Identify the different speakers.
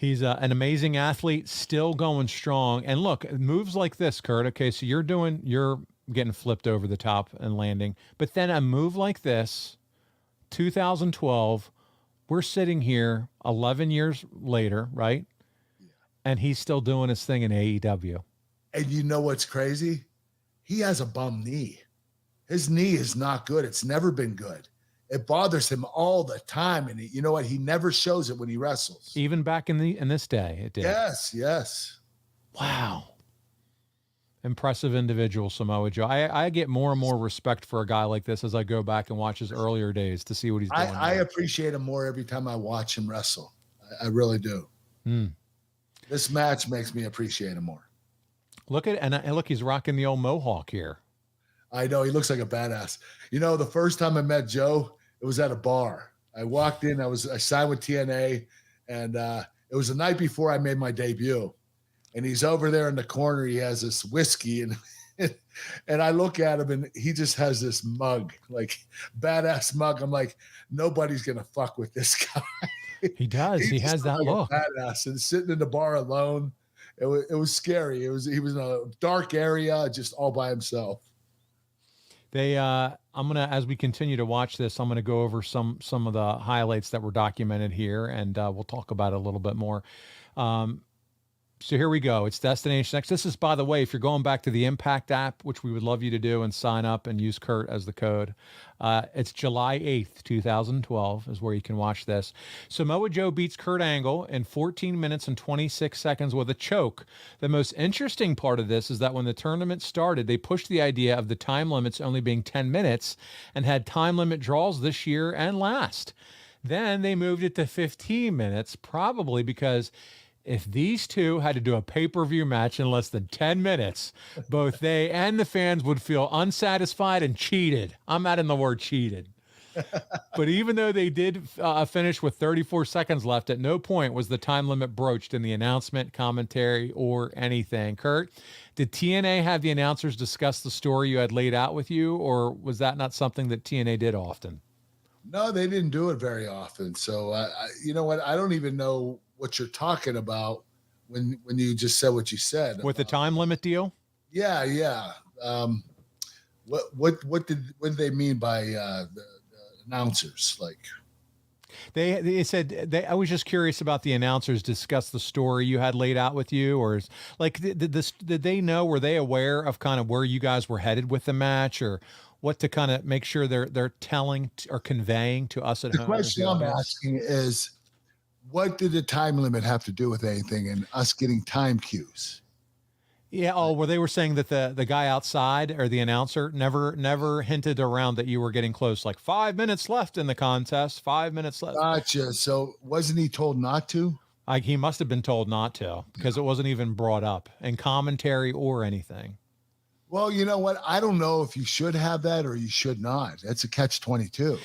Speaker 1: He's an amazing athlete, still going strong. And look, moves like this, Kurt. Okay, so you're getting flipped over the top and landing, but then a move like this, 2012, we're sitting here 11 years later, right? And he's still doing his thing in AEW.
Speaker 2: And you know what's crazy? He has a bum knee. His knee is not good. It's never been good. It bothers him all the time. And you know what? He never shows it when he wrestles.
Speaker 1: Even back in this day, it did.
Speaker 2: Yes.
Speaker 1: Wow. Impressive individual, Samoa Joe. I get more and more respect for a guy like this as I go back and watch his earlier days to see what he's doing.
Speaker 2: I appreciate him more every time I watch him wrestle. I really do. This match makes me appreciate him more.
Speaker 1: Look, he's rocking the old mohawk here.
Speaker 2: I know, he looks like a badass. You know, the first time I met Joe, it was at a bar. I walked in, I signed with TNA, and it was the night before I made my debut. And he's over there in the corner. He has this whiskey, and and I look at him, and he just has this mug, like badass mug. I'm like, nobody's gonna fuck with this guy.
Speaker 1: He does. He has that look.
Speaker 2: Badass, and sitting in the bar alone, it was scary. He was in a dark area, just all by himself.
Speaker 1: I'm gonna, as we continue to watch this, I'm gonna go over some of the highlights that were documented here, and we'll talk about it a little bit more. So here we go. It's Destination X. This is, by the way, if you're going back to the Impact app, which we would love you to do and sign up and use Kurt as the code. It's July 8th, 2012 is where you can watch this. Samoa Joe beats Kurt Angle in 14 minutes and 26 seconds with a choke. The most interesting part of this is that when the tournament started, they pushed the idea of the time limits only being 10 minutes and had time limit draws this year and last. Then they moved it to 15 minutes, probably because if these two had to do a pay-per-view match in less than 10 minutes, both they and the fans would feel unsatisfied and cheated. I'm adding the word cheated. But even though they did finish with 34 seconds left, at no point was the time limit broached in the announcement, commentary, or anything. Kurt, did TNA have the announcers discuss the story you had laid out with you, or was that not something that TNA did often?
Speaker 2: No, they didn't do it very often. So, you know what? I don't even know what you're talking about when you just said what you said
Speaker 1: with the time limit deal.
Speaker 2: Yeah. What did they mean by the announcers? Like
Speaker 1: they said I was just curious about the announcers discuss the story you had laid out with you, or like did they know? Were they aware of kind of where you guys were headed with the match, or what to kind of make sure they're telling or conveying to us at home?
Speaker 2: The question I'm asking is, what did the time limit have to do with anything and us getting time cues?
Speaker 1: Yeah. Oh, where they were saying that the guy outside or the announcer never hinted around that you were getting close, like 5 minutes left in the contest, 5 minutes left.
Speaker 2: Gotcha. So wasn't he told not to?
Speaker 1: He must have been told not to, because it wasn't even brought up in commentary or anything.
Speaker 2: Well, you know what? I don't know if you should have that or you should not. That's a catch-22.